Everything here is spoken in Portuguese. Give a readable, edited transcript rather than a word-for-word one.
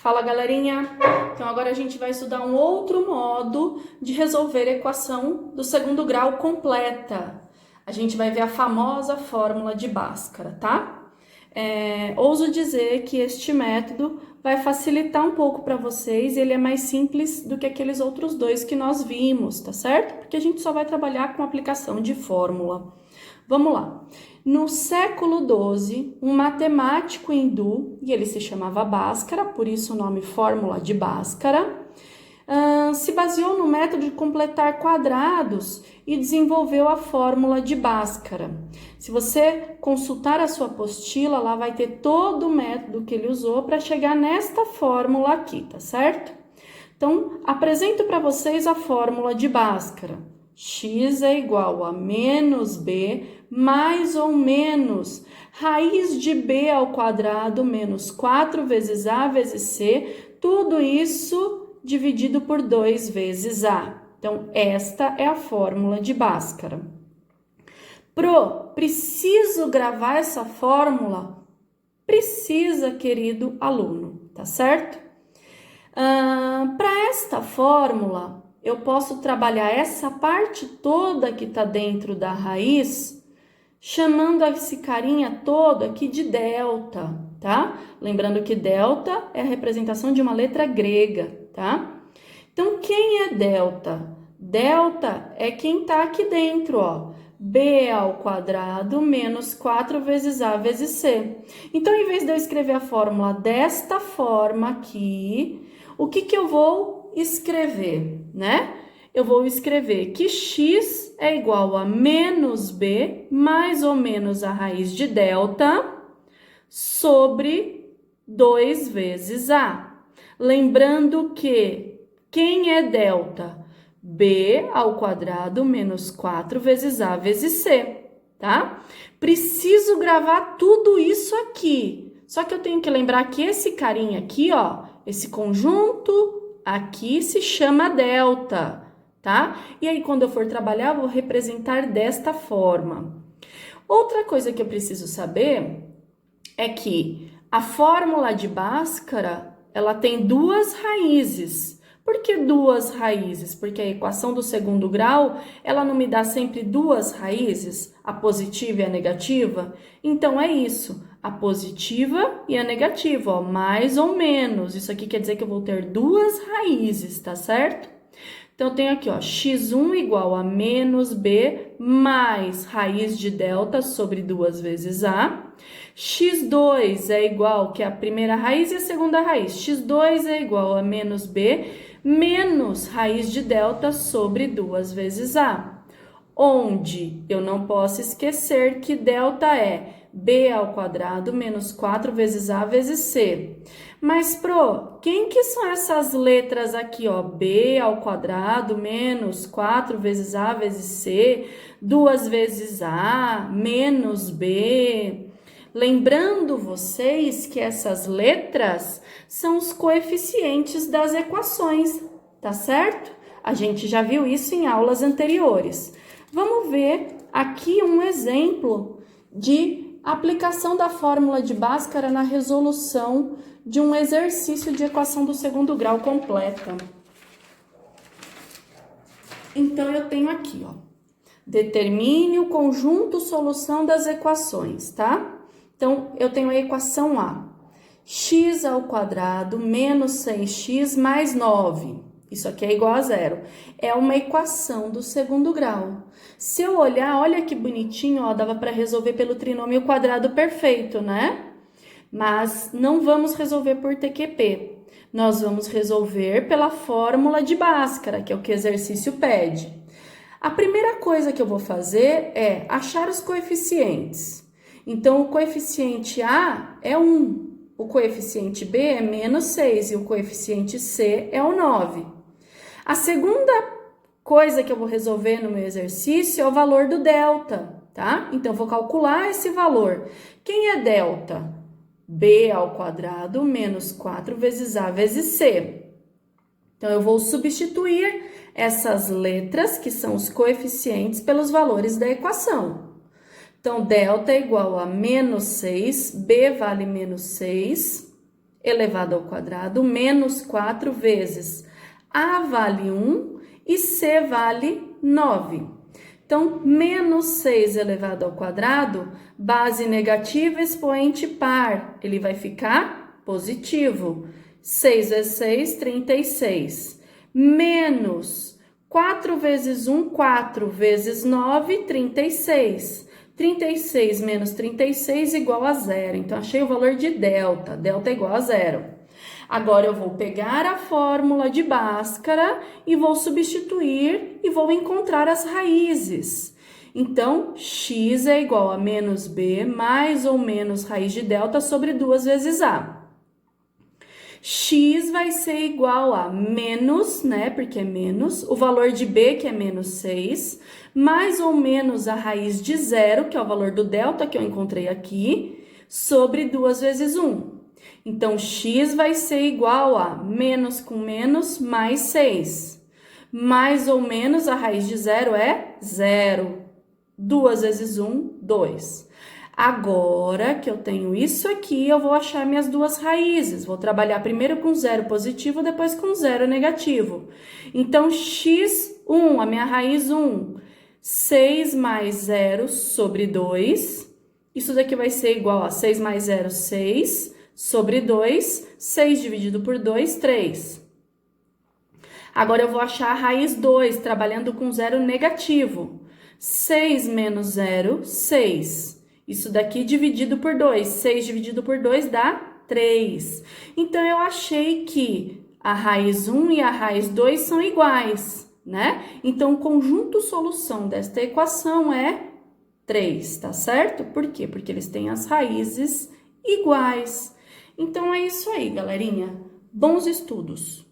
Fala, galerinha! Então, agora a gente vai estudar um outro modo de resolver a equação do segundo grau completa. A gente vai ver a famosa fórmula de Bhaskara, tá? Ouso dizer que este método vai facilitar um pouco para vocês e ele é mais simples do que aqueles outros dois que nós vimos, tá certo? Porque a gente só vai trabalhar com aplicação de fórmula. Vamos lá. No século XII, um matemático hindu, e ele se chamava Bhaskara, por isso o nome fórmula de Bhaskara, se baseou no método de completar quadrados e desenvolveu a fórmula de Bhaskara. Se você consultar a sua apostila, lá vai ter todo o método que ele usou para chegar nesta fórmula aqui, tá certo? Então, apresento para vocês a fórmula de Bhaskara. X é igual a menos b mais ou menos raiz de b ao quadrado menos 4 vezes a vezes c, tudo isso dividido por 2 vezes a. Então, esta é a fórmula de Bhaskara. Preciso gravar essa fórmula? Precisa, querido aluno, tá certo? Para esta fórmula, eu posso trabalhar essa parte toda que está dentro da raiz, chamando esse carinha todo aqui de delta, tá? Lembrando que delta é a representação de uma letra grega, tá? Então, quem é delta? Delta é quem está aqui dentro, ó. B ao quadrado menos 4 vezes A vezes C. Então, em vez de eu escrever a fórmula desta forma aqui, o que eu vou escrever, né? Eu vou escrever que x é igual a menos b mais ou menos a raiz de delta sobre 2 vezes a. Lembrando que quem é delta? B ao quadrado menos 4 vezes a vezes c, tá? Preciso gravar tudo isso aqui. Só que eu tenho que lembrar que esse carinha aqui, ó, esse conjunto aqui se chama delta, tá? E aí, quando eu for trabalhar, eu vou representar desta forma. Outra coisa que eu preciso saber é que a fórmula de Bhaskara, ela tem duas raízes. Por que duas raízes? Porque a equação do segundo grau, ela não me dá sempre duas raízes, a positiva e a negativa? Então, é isso, a positiva e a negativa, ó, mais ou menos. Isso aqui quer dizer que eu vou ter duas raízes, tá certo? Então, eu tenho aqui, ó, x1 igual a menos b mais raiz de delta sobre 2 vezes a. x2 é igual, que é a primeira raiz e a segunda raiz. x2 é igual a menos b menos raiz de delta sobre 2 vezes a. Onde eu não posso esquecer que delta é b ao quadrado menos 4 vezes a vezes c. Mas, quem que são essas letras aqui, ó? B ao quadrado menos 4 vezes a vezes c, 2 vezes a, menos b. Lembrando vocês que essas letras são os coeficientes das equações, tá certo? A gente já viu isso em aulas anteriores. Vamos ver aqui um exemplo de aplicação da fórmula de Bhaskara na resolução de um exercício de equação do segundo grau completa. Então, eu tenho aqui, ó, determine o conjunto solução das equações, tá? Então, eu tenho a equação A, x ao quadrado menos 6x mais 9. Isso aqui é igual a zero. É uma equação do segundo grau. Se eu olhar, olha que bonitinho, ó, dava para resolver pelo trinômio quadrado perfeito, né? Mas não vamos resolver por TQP. Nós vamos resolver pela fórmula de Bhaskara, que é o que o exercício pede. A primeira coisa que eu vou fazer é achar os coeficientes. Então, o coeficiente A é 1, o coeficiente B é menos 6 e o coeficiente C é o 9. A segunda coisa que eu vou resolver no meu exercício é o valor do delta, tá? Então, eu vou calcular esse valor. Quem é delta? B ao quadrado menos 4 vezes A vezes C. Então, eu vou substituir essas letras, que são os coeficientes, pelos valores da equação. Então, delta é igual a menos 6, B vale menos 6, elevado ao quadrado menos 4 vezes A vale 1 e C vale 9. Então, menos 6 elevado ao quadrado, base negativa, expoente par, ele vai ficar positivo. 6 vezes 6, 36. Menos 4 vezes 1, 4 vezes 9, 36. 36 menos 36 igual a zero. Então, achei o valor de delta. Delta é igual a zero. Agora, eu vou pegar a fórmula de Bhaskara e vou substituir e vou encontrar as raízes. Então, x é igual a menos b mais ou menos raiz de delta sobre 2 vezes a. X vai ser igual a menos, né, porque é menos, o valor de b, que é menos 6, mais ou menos a raiz de zero, que é o valor do delta que eu encontrei aqui, sobre 2 vezes 1. Então, x vai ser igual a menos com menos mais 6. Mais ou menos a raiz de zero é zero. 2 vezes 1, 2. Agora que eu tenho isso aqui, eu vou achar minhas duas raízes. Vou trabalhar primeiro com zero positivo, depois com zero negativo. Então, x1, a minha raiz 1, 6 mais 0 sobre 2. Isso daqui vai ser igual a 6 mais 0, 6, sobre 2. 6 dividido por 2, 3. Agora, eu vou achar a raiz 2, trabalhando com zero negativo. 6 menos 0, 6. Isso daqui dividido por 2. 6 dividido por 2 dá 3. Então, eu achei que a raiz 1 e a raiz 2 são iguais, né? Então, o conjunto solução desta equação é 3, tá certo? Por quê? Porque eles têm as raízes iguais. Então, é isso aí, galerinha. Bons estudos!